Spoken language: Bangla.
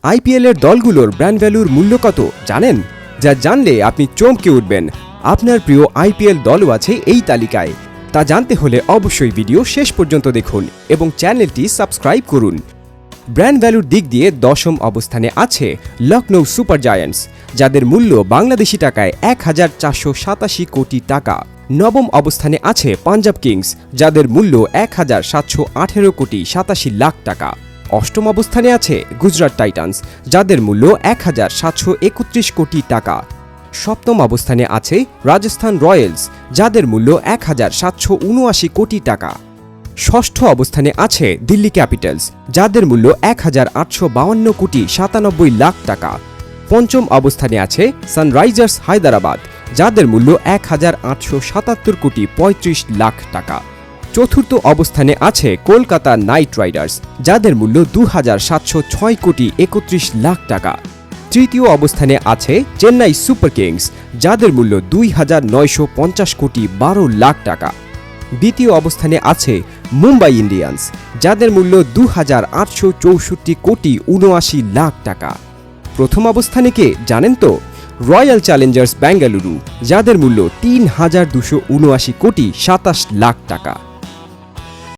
আইপিএলের দলগুলোর ব্র্যান্ড ভ্যালুর মূল্য কত জানেন? যা জানলে আপনি চমকে উঠবেন। আপনার প্রিয় আইপিএল দলও আছে এই তালিকায়। তা জানতে হলে অবশ্যই ভিডিও শেষ পর্যন্ত দেখুন এবং চ্যানেলটি সাবস্ক্রাইব করুন। ব্র্যান্ড ভ্যালুর দিক দিয়ে দশম অবস্থানে আছে লখনৌ সুপার জায়ান্টস, যাদের মূল্য বাংলাদেশি টাকায় 1487 কোটি টাকা। নবম অবস্থানে আছে পাঞ্জাব কিংস, যাদের মূল্য 1718 কোটি 87 লাখ টাকা। অষ্টম অবস্থানে আছে গুজরাট টাইটান্স, যাদের মূল্য 1731 কোটি টাকা। সপ্তম অবস্থানে আছে রাজস্থান রয়্যালস, যাদের মূল্য 1779 কোটি টাকা। ষষ্ঠ অবস্থানে আছে দিল্লি ক্যাপিটালস, যাদের মূল্য 1852 কোটি 97 লাখ টাকা। পঞ্চম অবস্থানে আছে সানরাইজার্স হায়দরাবাদ, যাদের মূল্য 1877 কোটি 35 লাখ টাকা। চতুর্থ অবস্থানে আছে কলকাতা নাইট রাইডার্স, যাদের মূল্য 2706 কোটি 31 লাখ টাকা। তৃতীয় অবস্থানে আছে চেন্নাই সুপার কিংস, যাদের মূল্য 2950 কোটি 12 লাখ টাকা। দ্বিতীয় অবস্থানে আছে মুম্বাই ইন্ডিয়ান্স, যাদের মূল্য 2864 কোটি 79 লাখ টাকা। প্রথম অবস্থানে কে জানেন তো? রয়্যাল চ্যালেঞ্জার্স বেঙ্গালুরু, যাদের মূল্য 3279 কোটি 27 লাখ টাকা।